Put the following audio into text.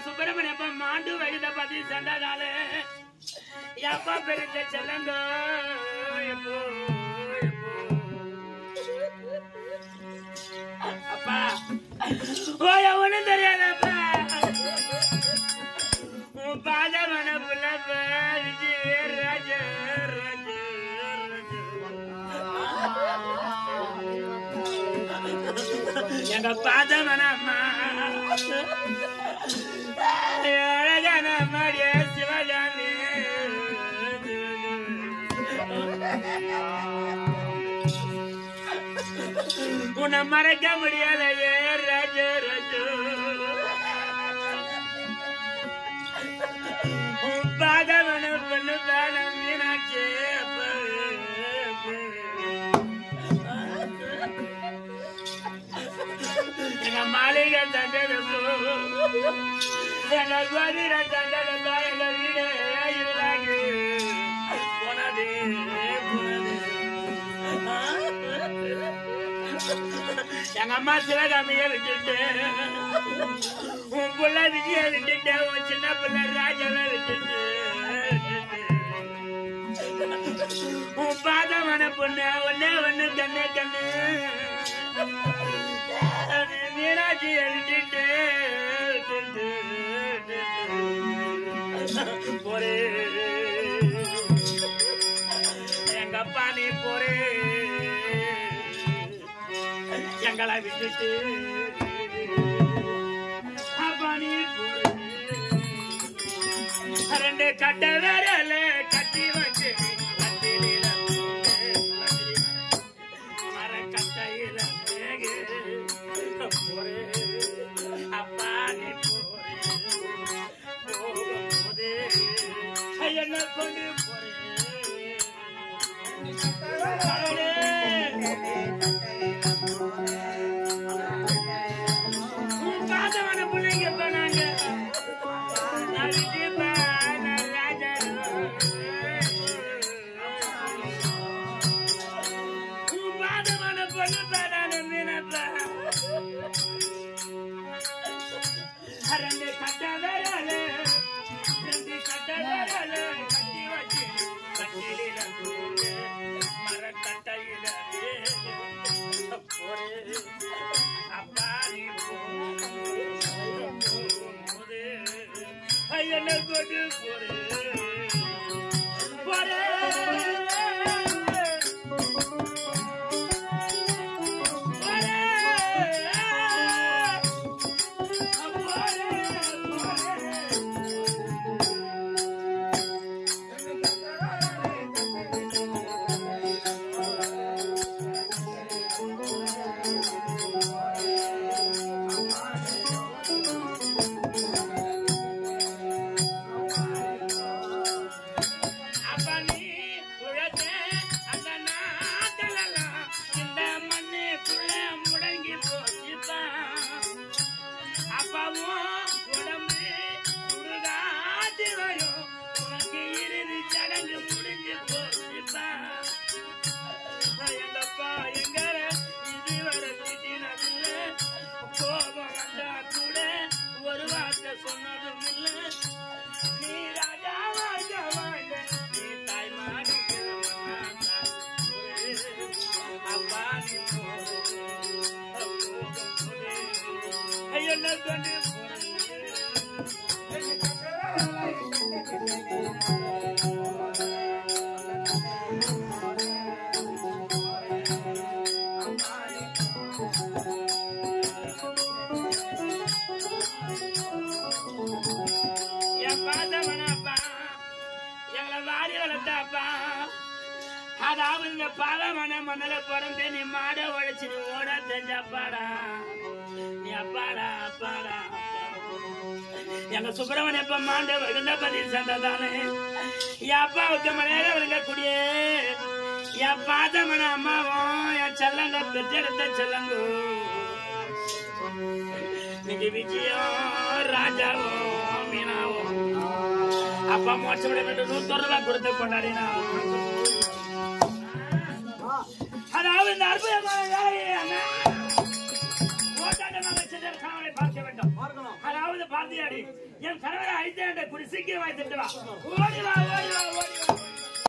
சுப்பிரமணியப்ப மாண்டு வயதை பத்தி சென்றதால எப்ப பெருத்த செல்லங்க அப்பா ஓய ஒண்ணு தெரியாதப்பா உன் பாதமன புள்ளப்ப ராஜ ராஜ எங்க பாதமன அம்மா அழகான மாடிய சிவகாமி உன்னை மறைக்க முடியாத ராஜ ராஜ உன் பாதவன பொண்ணு தானம் மீனாட்சி எங்க மாளிகை தந்தது எங்க கோதிர தந்தது எங்க வீடு இருந்தாங்க போனது எங்க அம்மா சிவகாமிய விட்டுட்டு உன் புள்ள விஜய விட்டுட்டு உன் சின்ன பிள்ளை ராஜாவை விட்டுட்டு உன் பாதமான பொண்ணு ஒன்னே ஒண்ணு கண்ணே கண்ணு மீனாட்சிய விட்டுட்டு போரே எங்க அப்பா நீ போரே எங்களை விட்டுட்டு அப்பா நீ போரே ரெண்டு கட்ட வேறல கட்டி வச்சு மரக்கட்டையில போரே அப்பா நீ போரே என்ன கொண்டு போறே பாதவன பிள்ளைங்க போனாங்க ராஜா பாதவன பொண்ணு பேரான மீனப்பா ரெண்டு கட்ட வேறால ரெண்டு கட்ட வேறால கட்டி வச்சு கட்டில மரக்கட்டையில போரே அப்பா நீ போதே என்ன கொண்டு போரே போரே உங்க பாதமான மணல பிறந்து நீ மாட உழைச்சு நீ ஓட தெரிஞ்ச அப்பாடா நீ அப்பாடா அப்பாடா எங்க சுப்பிரமணிய எப்ப மாண்ட விழுந்த பதில் சண்டதானே என் அப்பாவுக்கு மலையில விழுங்கக்கூடிய என் பாதமன அம்மாவும் என் செல்லங்க பெற்றெடுத்த செல்லங்கோ இன்னைக்கு விஜயம் ராஜாவும் மீனாவும் அப்பா மோட்சம் விட வேண்டும் 100 ரூபாய் கொடுத்து கொண்டாடினா அதாவது இந்த அற்புதமான கணவனை பார்க்க வேண்டும் அதாவது பார்த்தியாடி என் கணவரை அழித்தேன் குறி சீக்கிரம் வாய்த்துட்டு வா ஓடி வா ஓடி வா ஓடி வா